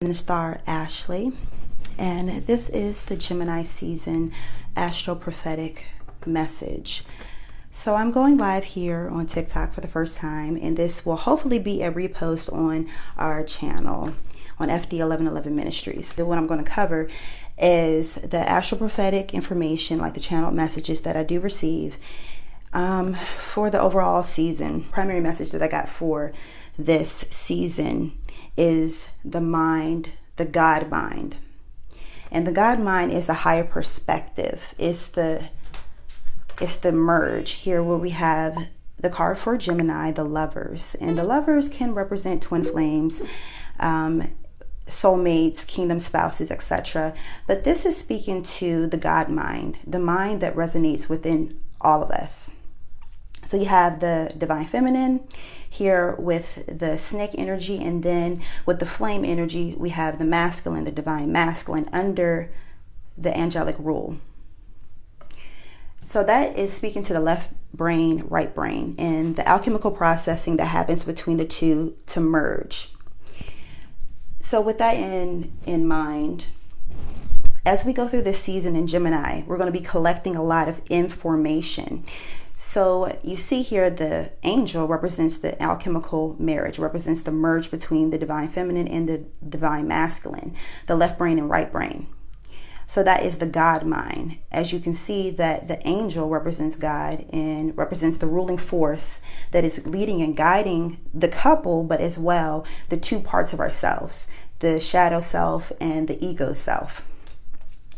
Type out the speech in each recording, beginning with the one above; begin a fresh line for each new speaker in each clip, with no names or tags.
The star Ashley, and this is the Gemini season astro-prophetic message. So I'm going live here on TikTok for the first time, and this will hopefully be a repost on our channel on FD 1111 Ministries. What I'm going to cover is the astro-prophetic information, like the channeled messages that I do receive for the overall season. Primary message that I got for this season is the mind, the God mind. And the God mind is a higher perspective. It's the merge here where we have the card for Gemini, the lovers. And the lovers can represent twin flames, soulmates, kingdom spouses, etc. But this is speaking to the God mind, the mind that resonates within all of us. So you have the divine feminine here with the snake energy, and then with the flame energy, we have the masculine, the divine masculine under the angelic rule. So that is speaking to the left brain, right brain, and the alchemical processing that happens between the two to merge. So with that in mind, as we go through this season in Gemini, we're going to be collecting a lot of information. So you see here the angel represents the alchemical marriage, represents the merge between the divine feminine and the divine masculine, the left brain and right brain. So that is the God mind. As you can see that the angel represents God and represents the ruling force that is leading and guiding the couple, but as well the two parts of ourselves, the shadow self and the ego self.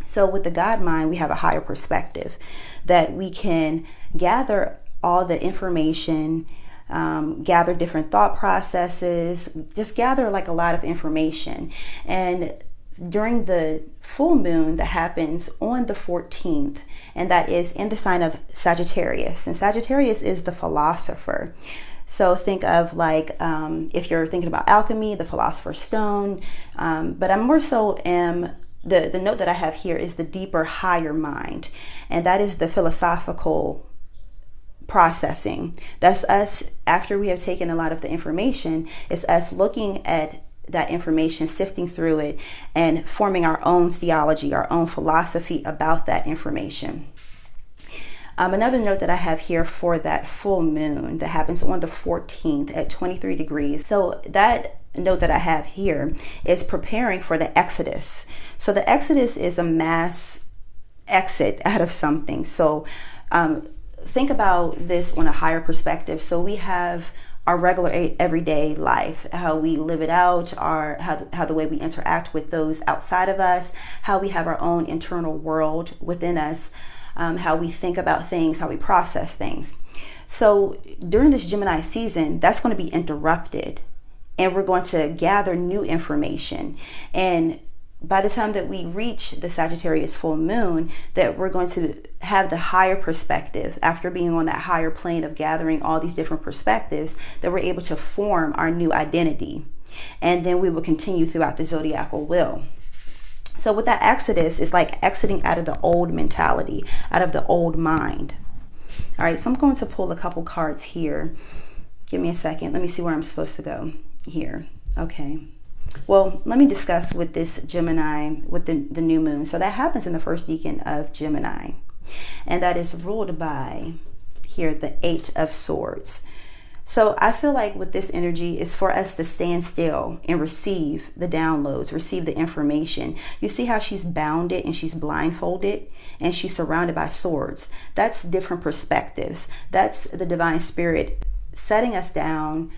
So with the God mind, we have a higher perspective that we can gather all the information, gather different thought processes, just gather like a lot of information. And during the full moon that happens on the 14th, and that is in the sign of Sagittarius, and Sagittarius is the philosopher. So think of like, if you're thinking about alchemy, the philosopher's stone, but I'm more so the note that I have here is the deeper, higher mind, and that is the philosophical processing. That's us, after we have taken a lot of the information, it's us looking at that information, sifting through it, and forming our own theology, our own philosophy about that information. Another note that I have here for that full moon that happens on the 14th at 23 degrees. So that note that I have here is preparing for the Exodus. So the Exodus is a mass exit out of something. So think about this on a higher perspective. So we have our regular everyday life, how we live it out, how the way we interact with those outside of us, how we have our own internal world within us, how we think about things, how we process things. So during this Gemini season, that's going to be interrupted, and we're going to gather new information. And by the time that we reach the Sagittarius full moon, that we're going to have the higher perspective, after being on that higher plane of gathering all these different perspectives, that we're able to form our new identity. And then we will continue throughout the zodiacal wheel. So with that Exodus, it's like exiting out of the old mentality, out of the old mind. All right, so I'm going to pull a couple cards here. Give me a second. Let me see where I'm supposed to go here. Okay. Well, let me discuss with this Gemini, with the new moon. So that happens in the first decan of Gemini. And that is ruled by, here, the 8 of Swords. So I feel like with this energy is for us to stand still and receive the downloads, receive the information. You see how she's bounded and she's blindfolded and she's surrounded by swords. That's different perspectives. That's the divine spirit setting us down,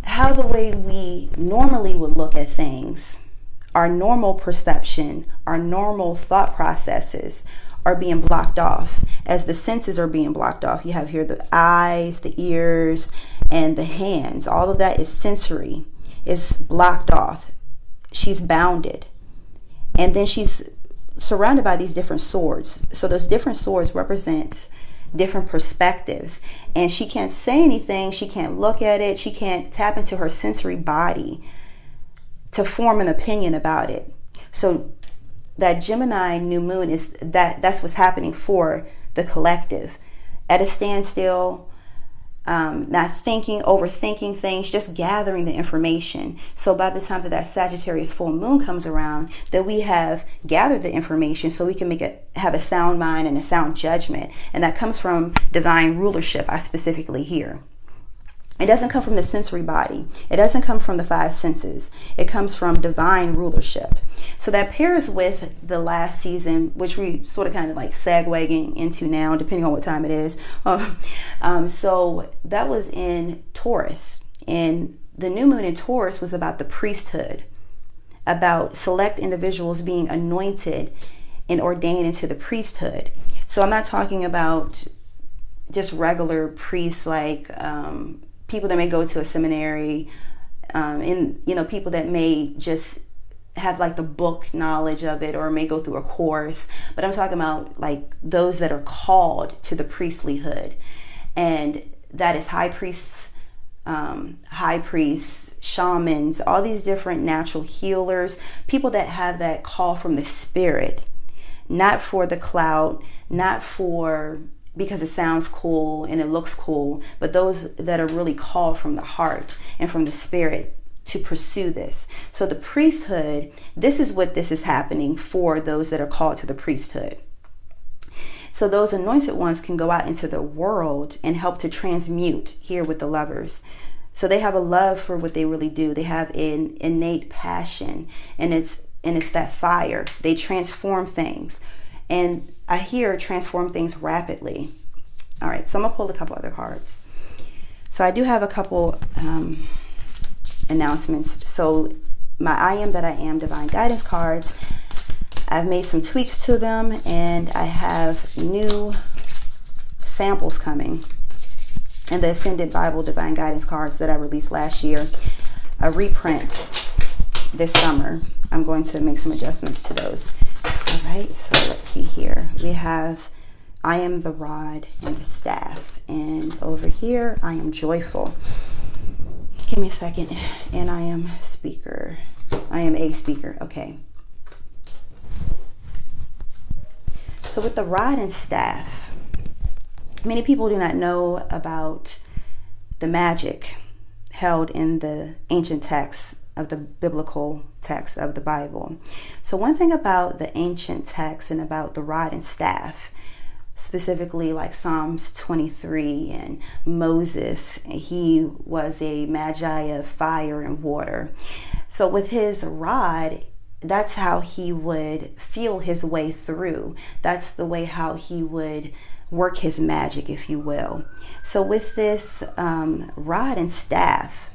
how the way we normally would look at things, our normal perception, our normal thought processes are being blocked off as the senses are being blocked off. You have here the eyes, the ears, and the hands. All of that is sensory, is blocked off. She's bounded. And then she's surrounded by these different swords. So those different swords represent different perspectives. And she can't say anything. She can't look at it. She can't tap into her sensory body to form an opinion about it. So that Gemini new moon is that's what's happening for the collective. At a standstill, not thinking, overthinking things, just gathering the information. So by the time that Sagittarius full moon comes around, that we have gathered the information so we can have a sound mind and a sound judgment. And that comes from divine rulership, I specifically hear. It doesn't come from the sensory body. It doesn't come from the five senses. It comes from divine rulership. So that pairs with the last season, which we sort of kind of like segueing into now, depending on what time it is. So that was in Taurus. And the new moon in Taurus was about the priesthood, about select individuals being anointed and ordained into the priesthood. So I'm not talking about just regular priests like people that may go to a seminary, and people that may just have like the book knowledge of it or may go through a course. But I'm talking about like those that are called to the priestlyhood, and that is high priests, shamans, all these different natural healers, people that have that call from the spirit, not for the clout, not for because it sounds cool and it looks cool, but those that are really called from the heart and from the spirit to pursue this. So the priesthood, this is what this is happening for those that are called to the priesthood. So those anointed ones can go out into the world and help to transmute here with the lovers. So they have a love for what they really do. They have an innate passion, and it's that fire. They transform things. And I hear transform things rapidly. All right, so I'm going to pull a couple other cards. So I do have a couple announcements. So my I Am That I Am Divine Guidance cards, I've made some tweaks to them, and I have new samples coming. And the Ascended Bible Divine Guidance cards that I released last year, a reprint this summer. I'm going to make some adjustments to those. All right, so let's see here. We have I am the rod and the staff. And over here, I am joyful. Give me a second. And I am speaker. I am a speaker. Okay. So with the rod and staff, many people do not know about the magic held in the ancient texts of the biblical text of the Bible. So one thing about the ancient text and about the rod and staff, specifically like Psalms 23 and Moses, he was a magi of fire and water. So with his rod, that's how he would feel his way through. That's the way how he would work his magic, if you will. So with this rod and staff,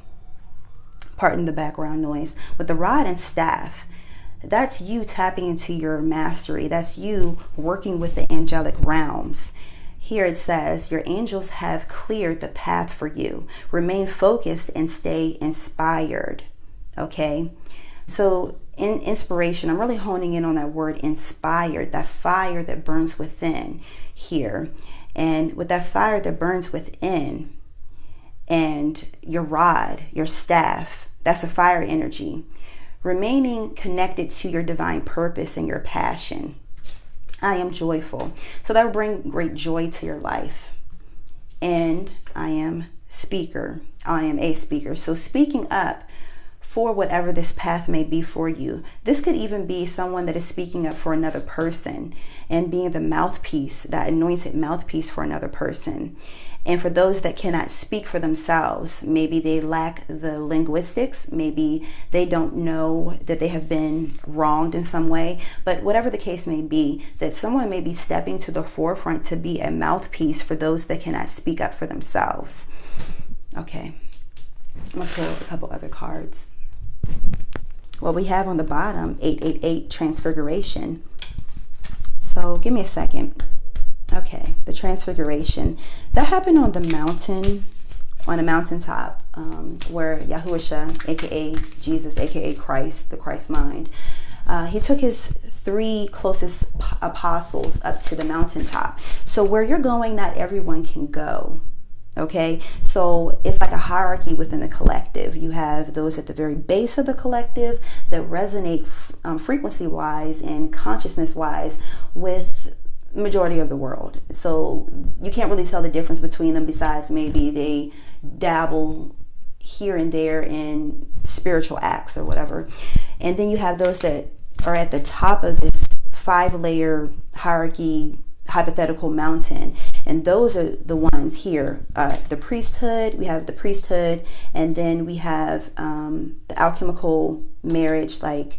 pardon the background noise, with the rod and staff, that's you tapping into your mastery. That's you working with the angelic realms. Here it says, your angels have cleared the path for you. Remain focused and stay inspired. Okay? So in inspiration, I'm really honing in on that word inspired, that fire that burns within here. And with that fire that burns within, and your rod, your staff, that's a fire energy. Remaining connected to your divine purpose and your passion. I am joyful. So that will bring great joy to your life. And I am speaker. I am a speaker. So speaking up for whatever this path may be for you. This could even be someone that is speaking up for another person and being the mouthpiece, that anointed mouthpiece for another person. And for those that cannot speak for themselves, maybe they lack the linguistics, maybe they don't know that they have been wronged in some way, but whatever the case may be, that someone may be stepping to the forefront to be a mouthpiece for those that cannot speak up for themselves. Okay, I'm gonna pull a couple other cards. Well, we have on the bottom 888 Transfiguration. So give me a second. Okay, the Transfiguration. That happened on the mountain, on a mountaintop, where Yahushua, aka Jesus, aka Christ, the Christ mind, he took his 3 closest apostles up to the mountaintop. So where you're going, not everyone can go. Okay, so it's like a hierarchy within the collective. You have those at the very base of the collective that resonate frequency-wise and consciousness-wise with majority of the world. So you can't really tell the difference between them, besides maybe they dabble here and there in spiritual acts or whatever. And then you have those that are at the top of this 5-layer hierarchy hypothetical mountain, and those are the ones here. The priesthood, we have the priesthood, and then we have the alchemical marriage, like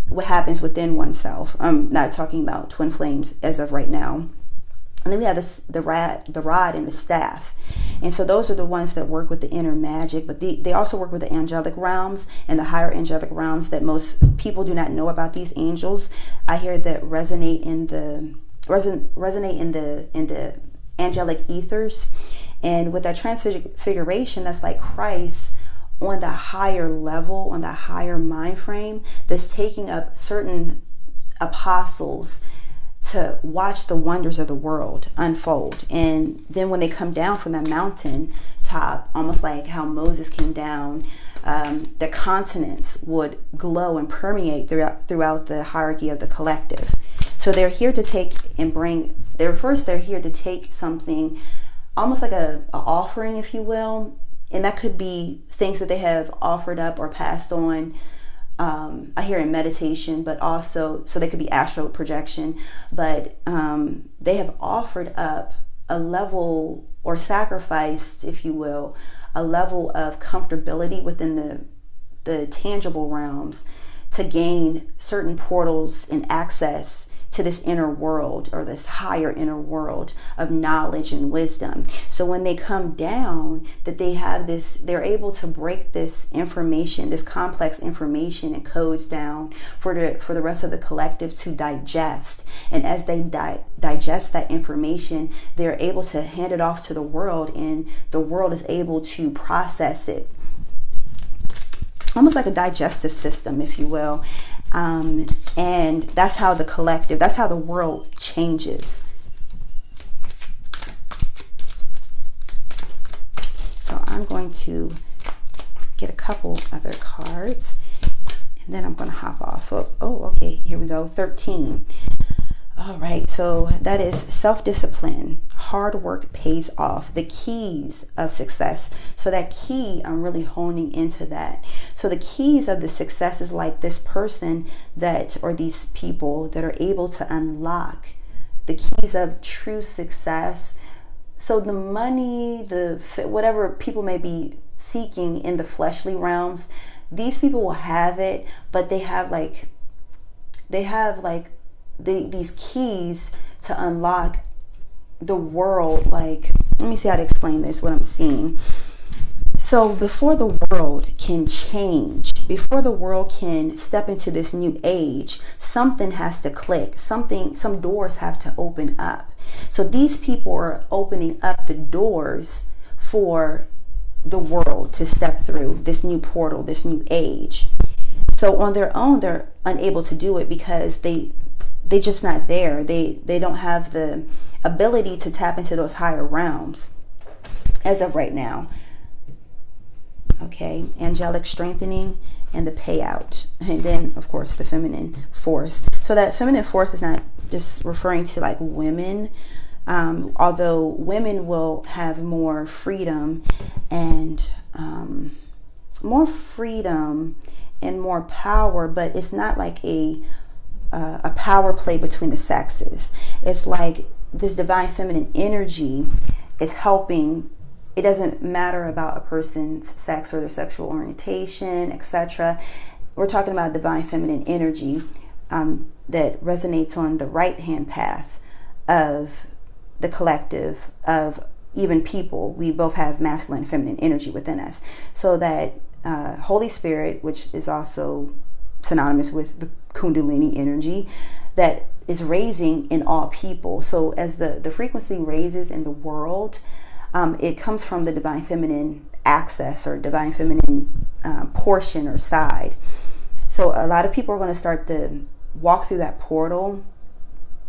what happens within oneself. I'm not talking about twin flames as of right now. And then we have the rod and the staff. And so those are the ones that work with the inner magic, but they also work with the angelic realms and the higher angelic realms that most people do not know about these angels. I hear that resonate in the angelic ethers. And with that transfiguration, that's like Christ on the higher level, on the higher mind frame, that's taking up certain apostles to watch the wonders of the world unfold. And then when they come down from that mountain top, almost like how Moses came down, the continents would glow and permeate throughout the hierarchy of the collective. So they're here to take and bring, they're here to take something almost like a offering, if you will. And that could be things that they have offered up or passed on, I hear in meditation, but also, so they could be astral projection, but they have offered up a level, or sacrificed, if you will, a level of comfortability within the tangible realms to gain certain portals and access to this inner world, or this higher inner world of knowledge and wisdom. So when they come down, that they have this, they're able to break this information, this complex information and codes down for the rest of the collective to digest. And as they digest that information, they're able to hand it off to the world, and the world is able to process it. Almost like a digestive system, if you will. And that's how the collective, that's how the world changes. So I'm going to get a couple other cards, and then I'm going to hop off. Oh, okay, here we go. 13. All right, so that is self-discipline. Hard work pays off. The keys of success. So that key, I'm really honing into that. So the keys of the success is like this person that, or these people that are able to unlock the keys of true success. So the money, whatever people may be seeking in the fleshly realms, these people will have it, but they have these keys to unlock the world. Like, let me see how to explain this, what I'm seeing. So before the world can change, before the world can step into this new age, something has to click, some doors have to open up. So these people are opening up the doors for the world to step through this new portal, this new age. So on their own, they're unable to do it because they're just not there. They don't have the ability to tap into those higher realms as of right now. Okay, angelic strengthening and the payout. And then, of course, the feminine force. So that feminine force is not just referring to like women, although women will have more freedom and more power, but it's not like a power play between the sexes. It's like this divine feminine energy is helping. It doesn't matter about a person's sex or their sexual orientation, etc. We're talking about divine feminine energy that resonates on the right-hand path of the collective, of even people. We both have masculine and feminine energy within us. So that Holy Spirit, which is also synonymous with the Kundalini energy, that is raising in all people. So as the frequency raises in the world, it comes from the divine feminine access or divine feminine portion or side. So a lot of people are going to start to walk through that portal.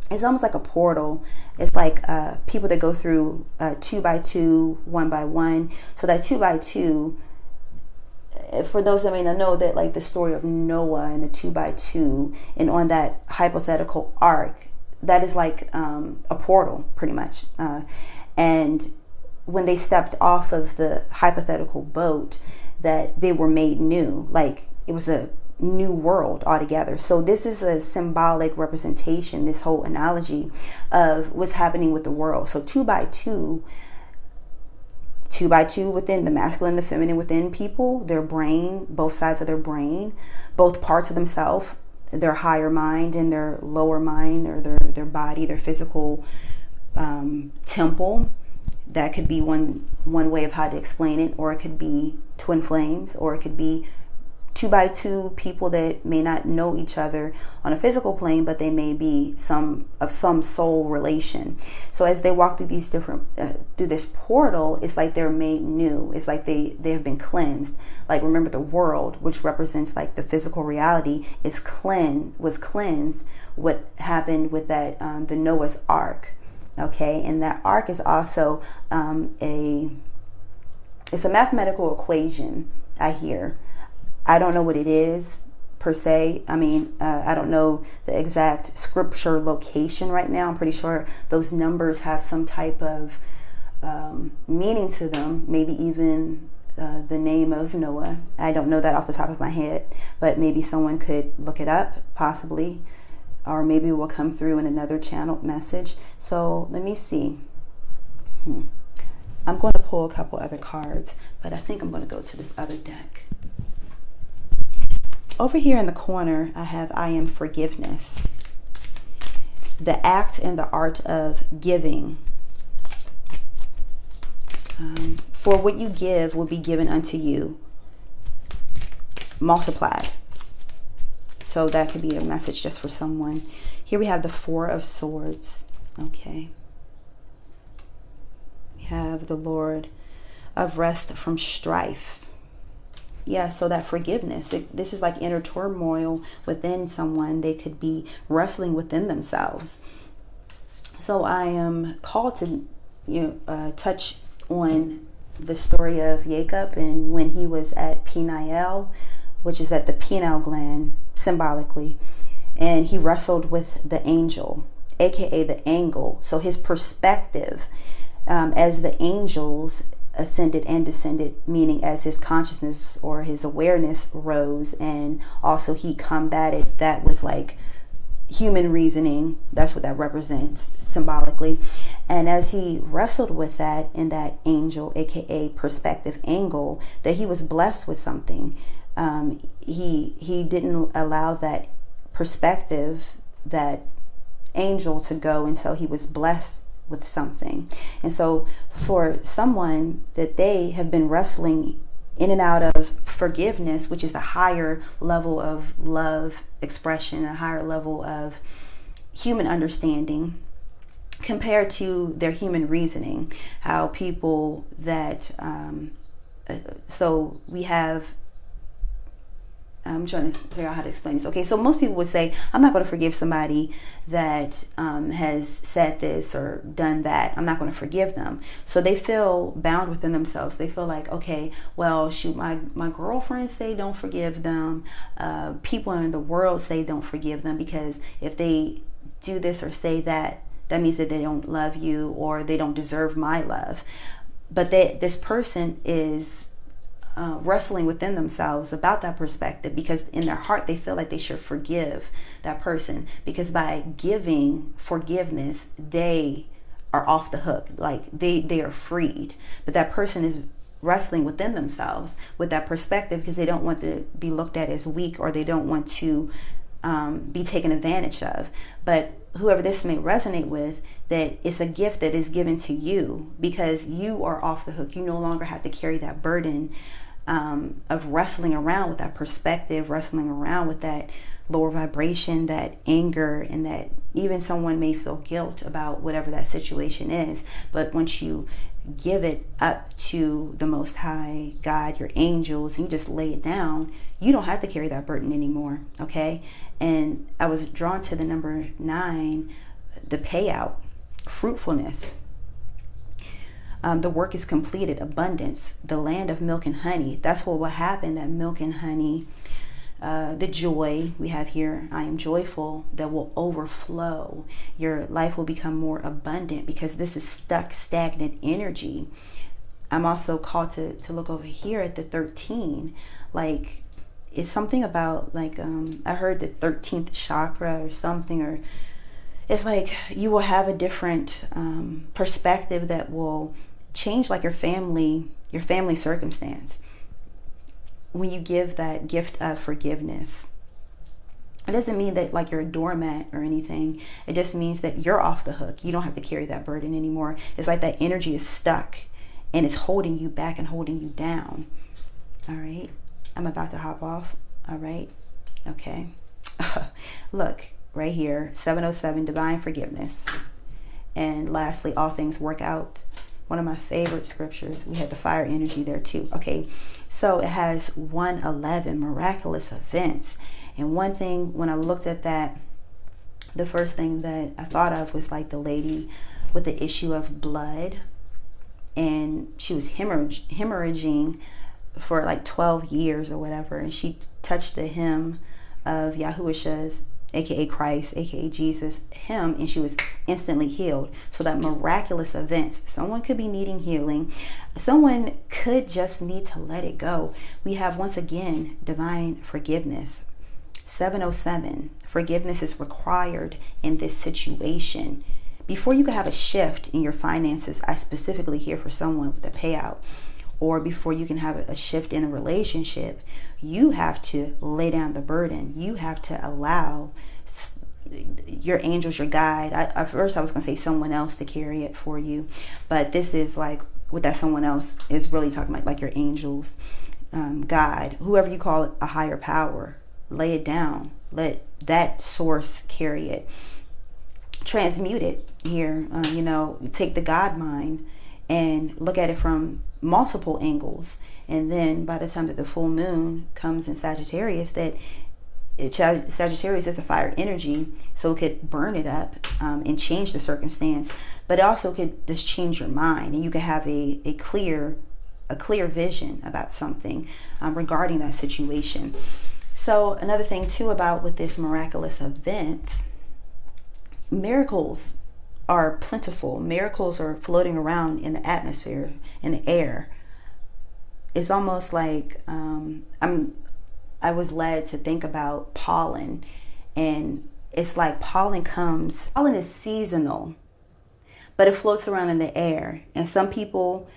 It's almost like a portal. It's like people that go through 2 by 2, 1 by 1. So that 2 by 2, for those that may not know, that like the story of Noah and the 2 by 2, and on that hypothetical ark, that is like a portal, pretty much. And when they stepped off of the hypothetical boat, that they were made new, like it was a new world altogether. So this is a symbolic representation, this whole analogy of what's happening with the world. So two by two within the masculine, the feminine within people, their brain, both sides of their brain, both parts of themselves, their higher mind and their lower mind, or their body, their physical temple. That could be one way of how to explain it, or it could be twin flames, or it could be two by two people that may not know each other on a physical plane, but they may be some soul relation. So as they walk through these different through this portal, it's like they're made new. It's like they have been cleansed. Like, remember, the world, which represents like the physical reality, was cleansed. What happened with that the Noah's Ark? Okay, and that ark is also it's a mathematical equation. I hear. I don't know what it is per se. I mean, I don't know the exact scripture location right now. I'm pretty sure those numbers have some type of meaning to them. Maybe even the name of Noah. I don't know that off the top of my head, but maybe someone could look it up, possibly. Or maybe it will come through in another channeled message. So let me see. I'm going to pull a couple other cards, but I think I'm going to go to this other deck. Over here in the corner, I have I am forgiveness. The act and the art of giving. For what you give will be given unto you, multiplied. So that could be a message just for someone. Here we have the Four of Swords. Okay. We have the Lord of Rest from Strife. Yeah, so that forgiveness. This is like inner turmoil within someone. They could be wrestling within themselves. So I am called to touch on the story of Jacob, and when he was at Peniel, which is at the pineal gland, symbolically, and he wrestled with the angel, aka the angle. So his perspective, as the angels ascended and descended, meaning as his consciousness or his awareness rose, and also he combated that with like human reasoning. That's what that represents symbolically. And as he wrestled with that in that angel, aka perspective angle, that he was blessed with something. He didn't allow that perspective, that angel, to go until he was blessed with something. And so for someone that they have been wrestling in and out of forgiveness, which is a higher level of love expression, a higher level of human understanding compared to their human reasoning, how people that so we have, I'm trying to figure out how to explain this. Okay, so most people would say, I'm not going to forgive somebody that has said this or done that. I'm not going to forgive them. So they feel bound within themselves. They feel like, okay, well, shoot, my girlfriends say don't forgive them. People in the world say don't forgive them, because if they do this or say that, that means that they don't love you or they don't deserve my love. But this person is wrestling within themselves about that perspective, because in their heart they feel like they should forgive that person, because by giving forgiveness they are off the hook, like they are freed. But that person is wrestling within themselves with that perspective, because they don't want to be looked at as weak, or they don't want to be taken advantage of. But whoever this may resonate with, that it's a gift that is given to you, because you are off the hook. You no longer have to carry that burden of wrestling around with that perspective, wrestling around with that lower vibration, that anger, and that even someone may feel guilt about whatever that situation is. But once you give it up to the Most High, God, your angels, and you just lay it down, you don't have to carry that burden anymore. Okay. And I was drawn to the number 9, the payout, fruitfulness. The work is completed, abundance, the land of milk and honey. That's what will happen, that milk and honey the joy we have here, I am joyful, that will overflow. Your life will become more abundant because this is stuck, stagnant energy. I'm also called to look over here at the 13. Like, it's something about, like, I heard the 13th chakra or something, or it's like you will have a different perspective that will change, like, your family circumstance when you give that gift of forgiveness. It doesn't mean that, like, you're a doormat or anything. It just means that you're off the hook. You don't have to carry that burden anymore. It's like that energy is stuck and it's holding you back and holding you down. All right, I'm about to hop off. All right, okay. Look right here, 707, divine forgiveness. And lastly, all things work out. One of my favorite scriptures. We had the fire energy there too. Okay, so it has 111, miraculous events. And one thing, when I looked at that, the first thing that I thought of was, like, the lady with the issue of blood, and she was hemorrhaging for like 12 years or whatever, and she touched the hem of Yahushua, aka Christ, aka Jesus, him, and she was instantly healed. So that miraculous events, someone could be needing healing, someone could just need to let it go. We have, once again, divine forgiveness. 707, forgiveness is required in this situation. Before you can have a shift in your finances, I specifically hear for someone with a payout, or before you can have a shift in a relationship, you have to lay down the burden. You have to allow your angels, your guide. At first I was going to say someone else to carry it for you, but this is like, what that someone else is really talking about, like your angels, guide, whoever you call it, a higher power. Lay it down. Let that source carry it. Transmute it here. Take the God mind and look at it from multiple angles. And then by the time that the full moon comes in Sagittarius, Sagittarius is a fire energy, so it could burn it up and change the circumstance, but it also could just change your mind, and you could have a clear vision about something regarding that situation. So another thing too about with this miraculous events, miracles are plentiful. Miracles are floating around in the atmosphere, in the air. It's almost like I was led to think about pollen, and it's like pollen is seasonal, but it floats around in the air, and some people,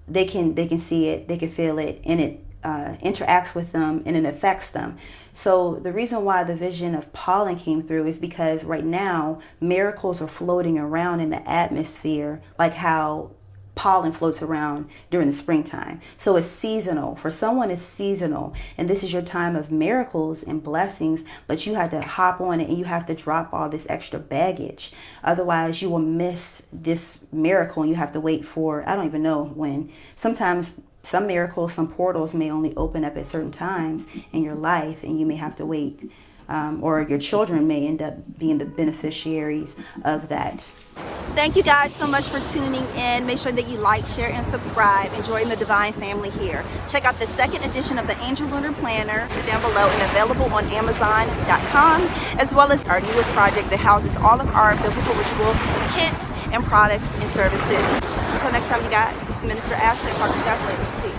they can see it, they can feel it, and it interacts with them and it affects them. So the reason why the vision of pollen came through is because right now miracles are floating around in the atmosphere, like how pollen floats around during the springtime. So it's seasonal. For someone, it's seasonal, and this is your time of miracles and blessings, but you have to hop on it and you have to drop all this extra baggage. Otherwise you will miss this miracle, and you have to wait for, I don't even know when. Sometimes some miracles, some portals may only open up at certain times in your life, and you may have to wait, or your children may end up being the beneficiaries of that. Thank you guys so much for tuning in. Make sure that you like, share, and subscribe and join the Divine family here. Check out the second edition of the Angel Lunar Planner down below and available on Amazon.com, as well as our newest project that houses all of our biblical ritual kits and products and services. Until next time, you guys, this is Minister Ashley. Talk to you guys later. Peace.